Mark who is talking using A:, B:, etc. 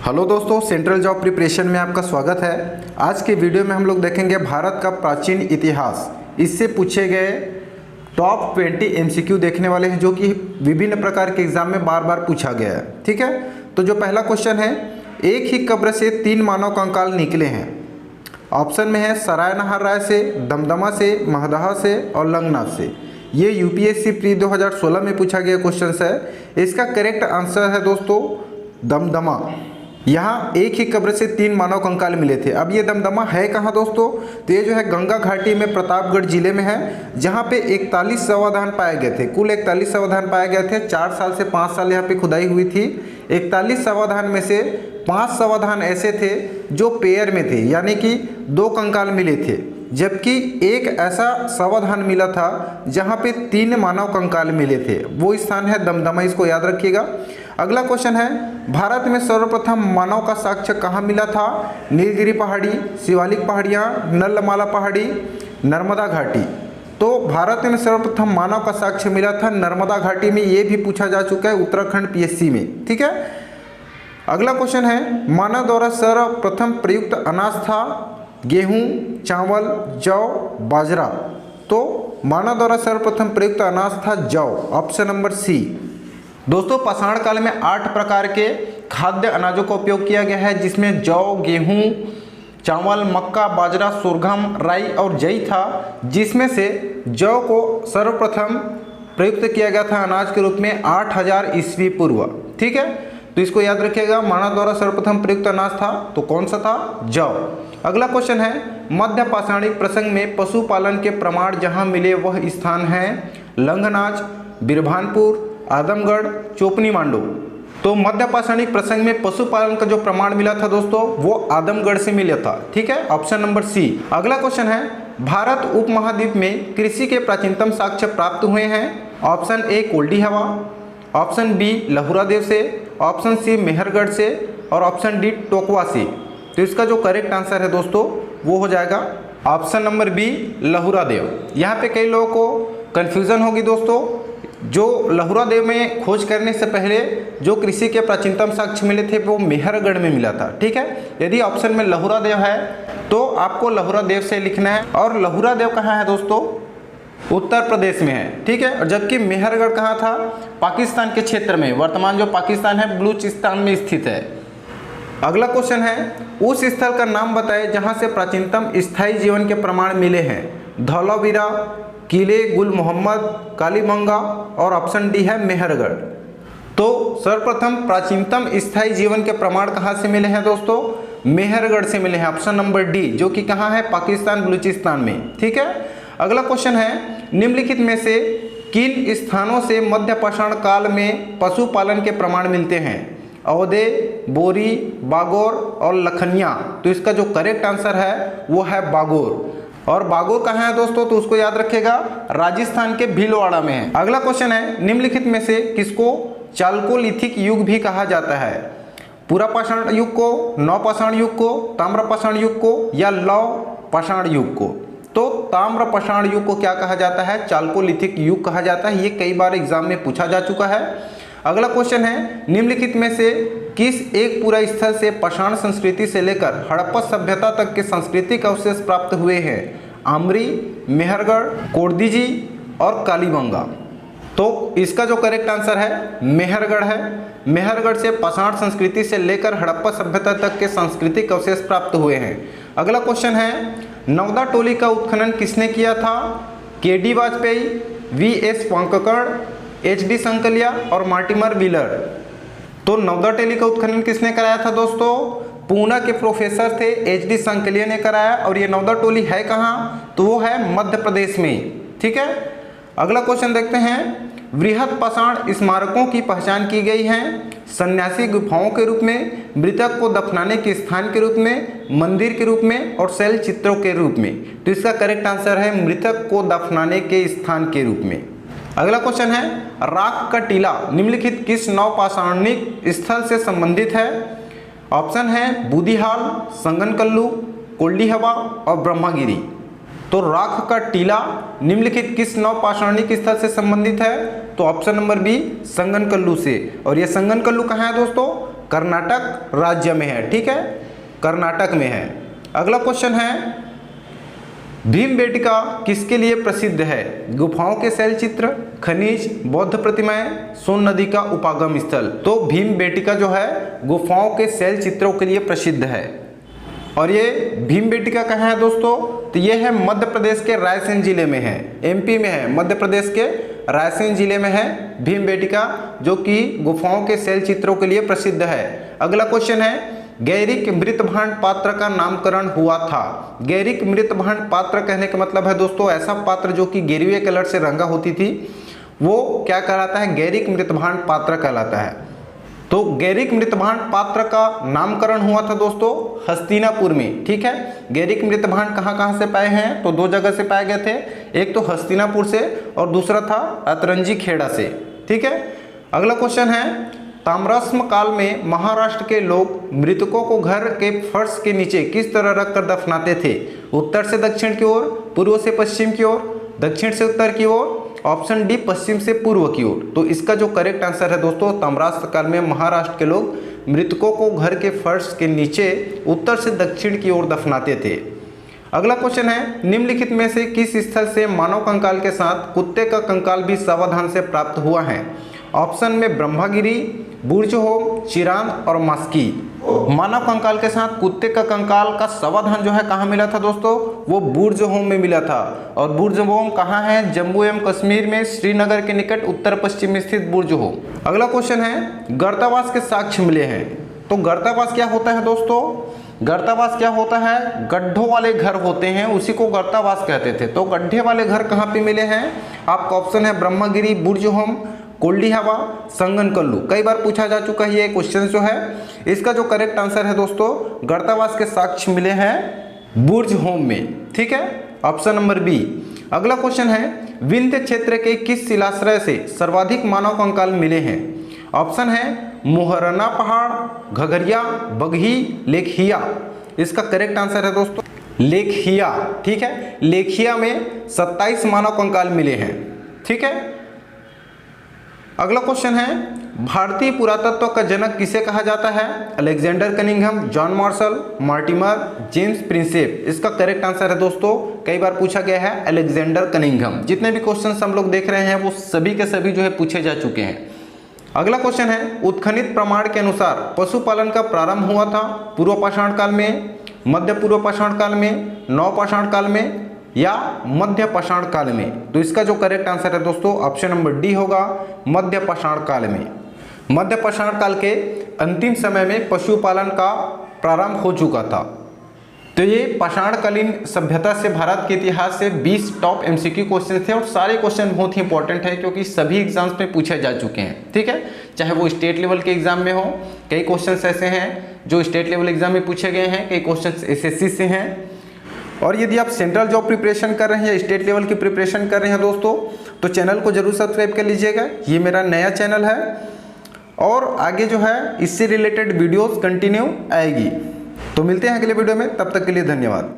A: Hello दोस्तों, central job preparation में आपका स्वागत है। आज के वीडियो में हम लोग देखेंगे भारत का प्राचीन इतिहास। इससे पूछे गए टॉप 20 एमसीक्यू देखने वाले हैं, जो कि विभिन्न प्रकार के एग्जाम में बार बार पूछा गया है। ठीक है, तो जो पहला क्वेश्चन है, एक ही कब्र से 3 मानव कंकाल निकले हैं। ऑप्शन में है सराय नहर राय से, दमदमा से, महदहा से और लंगनाथ से। ये यूपीएससी प्री 2016 में पूछा गया क्वेश्चन है। इसका करेक्ट आंसर है दोस्तों दमदमा। यहाँ एक ही कब्र से 3 मानव कंकाल मिले थे। अब ये दमदमा है कहाँ दोस्तों? तो ये जो है गंगा घाटी में प्रतापगढ़ जिले में है, जहाँ पे 41 शवाधान पाए गए थे। कुल 41 शवाधान पाए गए थे। 4 साल से 5 साल यहाँ पे खुदाई हुई थी। 41 शवाधान में से 5 शवाधान ऐसे थे जो पेयर में थे, यानी कि 2 कंकाल मिले थे, जबकि एक ऐसा शवाधान मिला था जहाँ पे 3 मानव कंकाल मिले थे। वो स्थान है दमदमा, इसको याद रखिएगा। अगला क्वेश्चन है, भारत में सर्वप्रथम मानव का साक्ष्य कहाँ मिला था? नीलगिरी पहाड़ी, शिवालिक पहाड़ियाँ, नलमला पहाड़ी, नर्मदा घाटी। तो भारत में सर्वप्रथम मानव का साक्ष्य मिला था नर्मदा घाटी में। ये भी पूछा जा चुका है उत्तराखंड पीएससी में। ठीक है, अगला क्वेश्चन है, मानव द्वारा सर्वप्रथम प्रयुक्त अनाज था गेहूँ, चावल, जौ, बाजरा। तो मानव द्वारा सर्वप्रथम प्रयुक्त अनाज था जौ। Option number c. दोस्तों, पाषाण काल में 8 प्रकार के खाद्य अनाजों का उपयोग किया गया है, जिसमें जौ, गेहूं, चावल, मक्का, बाजरा, सोरगम, राई और जई था, जिसमें से जौ को सर्वप्रथम प्रयुक्त किया गया था अनाज के रूप में 8000 ईस्वी पूर्व। ठीक है, तो इसको याद रखिएगा, मानव द्वारा सर्वप्रथम प्रयुक्त अनाज था तो कौन सा था? जौ। अगला क्वेश्चन है, मध्य पाषाणिक प्रसंग में पशुपालन के प्रमाण जहाँ मिले वह स्थान है लंघनाच, बिरभानपुर, आदमगढ़, चोपनी मांडू। तो मध्य पाषाणिक प्रसंग में पशुपालन का जो प्रमाण मिला था दोस्तों, वो आदमगढ़ से मिला था। ठीक है, ऑप्शन नंबर सी। अगला क्वेश्चन है, भारत उपमहाद्वीप में कृषि के प्राचीनतम साक्ष्य प्राप्त हुए हैं। ऑप्शन ए कोल्डी हवा, ऑप्शन बी लहुरा देव से, ऑप्शन सी मेहरगढ़ से और ऑप्शन डी टोकवा से। तो इसका जो करेक्ट आंसर है दोस्तों, वो हो जाएगा ऑप्शन नंबर बी लहुरा देव। यहाँ पे कई लोगों को कन्फ्यूज़न होगी दोस्तों। जो लहुरा देव में खोज करने से पहले जो कृषि के प्राचीनतम साक्ष्य मिले थे वो मेहरगढ़ में मिला था। ठीक है, यदि ऑप्शन में लहुरा देव है तो आपको लहुरा देव से लिखना है। और लहुरा देव कहाँ है दोस्तों? उत्तर प्रदेश में है। ठीक है, और जबकि मेहरगढ़ कहाँ था? पाकिस्तान के क्षेत्र में, वर्तमान जो पाकिस्तान है बलूचिस्तान में स्थित है। अगला क्वेश्चन है, उस स्थल का नाम बताएं जहाँ से प्राचीनतम स्थायी जीवन के प्रमाण मिले हैं। धौलावीरा, किले गुल मोहम्मद, कालीबंगा और ऑप्शन डी है मेहरगढ़। तो सर्वप्रथम प्राचीनतम स्थायी जीवन के प्रमाण कहाँ से मिले हैं दोस्तों? मेहरगढ़ से मिले हैं। ऑप्शन नंबर डी, जो कि कहाँ है? पाकिस्तान बलूचिस्तान में। ठीक है, अगला क्वेश्चन है, निम्नलिखित में से किन स्थानों से मध्य पाषाण काल में पशुपालन के प्रमाण मिलते हैं? अवधे, बोरी, बागोर और लखनिया। तो इसका जो करेक्ट आंसर है वो है बागोर। और बागोर कहाँ है दोस्तों? तो उसको याद रखिएगा, राजस्थान के भीलवाड़ा में है। अगला क्वेश्चन है, निम्नलिखित में से किसको चालकोलिथिक युग भी कहा जाता है? पूरा पाषाण युग को, नवपाषाण युग को, ताम्रपाषाण युग को या लौह पाषाण युग को? तो ताम्रपाषाण युग को क्या कहा जाता है? चालकोलिथिक युग कहा जाता है। ये कई बार एग्जाम में पूछा जा चुका है। अगला क्वेश्चन है, निम्नलिखित में से किस एक पूरा स्थल से पाषाण संस्कृति से लेकर हड़प्पा सभ्यता तक के सांस्कृतिक अवशेष प्राप्त हुए हैं? आमरी, मेहरगढ़, कोडदीजी और कालीबंगा। तो इसका जो करेक्ट आंसर है मेहरगढ़ है। मेहरगढ़ से पाषाण संस्कृति से लेकर हड़प्पा सभ्यता तक के सांस्कृतिक अवशेष प्राप्त हुए हैं। अगला क्वेश्चन है, नवदा टोली का उत्खनन किसने किया था? KD. Vajpayee, VS. वांककड़, HD. Sankalia और मार्टिमर व्हीलर। तो नवदा टोली का उत्खनन किसने कराया था दोस्तों? पूना के प्रोफेसर थे एच.डी. संकलिया ने कराया। और ये नवदा टोली है कहाँ? तो वो है मध्य प्रदेश में। ठीक है, अगला क्वेश्चन देखते हैं, वृहद पाषाण स्मारकों की पहचान की गई है सन्यासी गुफाओं के रूप में, मृतक को दफनाने के स्थान के रूप में, मंदिर के रूप में और शैल चित्रों के रूप में। तो इसका करेक्ट आंसर है मृतक को दफनाने के स्थान के रूप में। अगला क्वेश्चन है, राख का टीला निम्नलिखित किस नवपाषाणिक स्थल से संबंधित है? ऑप्शन है बूदिहाल, संगनकल्लू, कोल्डी हवा और ब्रह्मागिरी। तो राख का टीला निम्नलिखित किस नवपाषाणिक स्थल से संबंधित है? तो ऑप्शन नंबर बी संगनकल्लू से। और ये संगनकल्लू कहाँ है दोस्तों? कर्नाटक राज्य में है, ठीक है, कर्नाटक में है। अगला क्वेश्चन है, भीमबेटका किसके लिए प्रसिद्ध है? गुफाओं के शैल चित्र, खनिज, बौद्ध प्रतिमाएं, सोन नदी का उपागम स्थल। तो भीमबेटका जो है गुफाओं के शैल चित्रों के लिए प्रसिद्ध है। और ये भीमबेटका कहाँ है दोस्तों? तो ये है मध्य प्रदेश के रायसेन जिले में है, एमपी में है, मध्य प्रदेश के रायसेन जिले में है भीमबेटका, जो कि गुफाओं के शैल चित्रों के लिए प्रसिद्ध है। अगला क्वेश्चन है, गैरिक मृतभांड पात्र का नामकरण हुआ था। गैरिक मृतभांड पात्र कहने का मतलब है दोस्तों ऐसा पात्र जो कि गेरुए कलर से रंगा होती थी, वो क्या कहलाता है? गैरिक मृतभांड पात्र कहलाता है। तो गैरिक मृतभांड पात्र का नामकरण हुआ था दोस्तों हस्तिनापुर में, ठीक है। गैरिक मृतभांड कहाँ कहाँ से पाए हैं? तो 2 जगह से पाए गए थे, एक तो हस्तिनापुर से और दूसरा था अतरंजी खेड़ा से, ठीक है। अगला क्वेश्चन है, ताम्रश्म काल में महाराष्ट्र के लोग मृतकों को घर के फर्श के नीचे किस तरह रखकर दफनाते थे? उत्तर से दक्षिण की ओर, पूर्व से पश्चिम की ओर, दक्षिण से उत्तर की ओर, ऑप्शन डी पश्चिम से पूर्व की ओर। तो इसका जो करेक्ट आंसर है दोस्तों, ताम्रश्म काल में महाराष्ट्र के लोग मृतकों को घर के फर्श के नीचे उत्तर से दक्षिण की ओर दफनाते थे। अगला क्वेश्चन है, निम्नलिखित में से किस स्थल से मानव कंकाल के साथ कुत्ते का कंकाल भी सावधान से प्राप्त हुआ है? ऑप्शन में ब्रह्मागिरी, बुर्जहोम, चिरांद और मस्की। मानव कंकाल के साथ कुत्ते का कंकाल का सावधान जो है कहाँ मिला था दोस्तों? वो बुर्जहोम में मिला था। और बुर्जहोम कहाँ है? जम्मू एवं कश्मीर में श्रीनगर के निकट उत्तर पश्चिम में स्थित बुर्जहोम। अगला क्वेश्चन है, गर्तावास के साक्ष्य मिले हैं। तो गर्तावास क्या होता है दोस्तों? गर्तावास क्या होता है? गड्ढों वाले घर होते हैं, उसी को गर्तावास कहते थे। तो गड्ढे वाले घर कहाँ पे मिले हैं? आपका ऑप्शन है ब्रह्मगिरी, बुर्जहोम, कोल्डिहावा, संगनकल्लू। कई बार पूछा जा चुका है ये क्वेश्चन जो है। इसका जो करेक्ट आंसर है दोस्तों, गर्तावास के साक्ष्य मिले हैं बुर्जहोम में, ठीक है, ऑप्शन नंबर बी। अगला क्वेश्चन है, विंध्य क्षेत्र के किस शिलाश्रय से सर्वाधिक मानव कंकाल मिले हैं? ऑप्शन है मोहरना पहाड़, घघरिया, बगही, लेखिया। इसका करेक्ट आंसर है दोस्तों लेखिया, ठीक है। लेखिया में 27 मानव कंकाल मिले हैं, ठीक है। अगला क्वेश्चन है, भारतीय पुरातत्व का जनक किसे कहा जाता है? Alexander Cunningham, John Marshall, Mortimer, James Prinsep. इसका करेक्ट आंसर है दोस्तों, कई बार पूछा गया है, अलेक्जेंडर कनिंघम। जितने भी क्वेश्चंस हम लोग देख रहे हैं वो सभी के सभी जो है पूछे जा चुके हैं। अगला क्वेश्चन है, उत्खनित प्रमाण के अनुसार पशुपालन का प्रारंभ हुआ था पूर्व पाषाण काल में, मध्य पूर्व पाषाण काल में, नव पाषाण काल में या मध्य पाषाण काल में? तो इसका जो करेक्ट आंसर है दोस्तों ऑप्शन नंबर डी होगा, मध्य पाषाण काल में। मध्य पाषाण काल के अंतिम समय में पशुपालन का प्रारंभ हो चुका था। तो ये पाषाणकालीन सभ्यता से भारत के इतिहास से 20 टॉप एमसीक्यू क्वेश्चन थे और सारे क्वेश्चन बहुत ही इंपॉर्टेंट है क्योंकि सभी एग्जाम्स में पूछे जा चुके हैं, ठीक है। चाहे वो स्टेट लेवल के एग्जाम में हो, कई क्वेश्चन ऐसे हैं जो स्टेट लेवल एग्जाम में पूछे गए हैं, कई क्वेश्चन एसएससी से हैं। और यदि आप सेंट्रल जॉब प्रिपरेशन कर रहे हैं या स्टेट लेवल की प्रिपरेशन कर रहे हैं दोस्तों, तो चैनल को जरूर सब्सक्राइब कर लीजिएगा। ये मेरा नया चैनल है और आगे जो है इससे रिलेटेड वीडियोस कंटिन्यू आएगी। तो मिलते हैं अगले वीडियो में, तब तक के लिए धन्यवाद।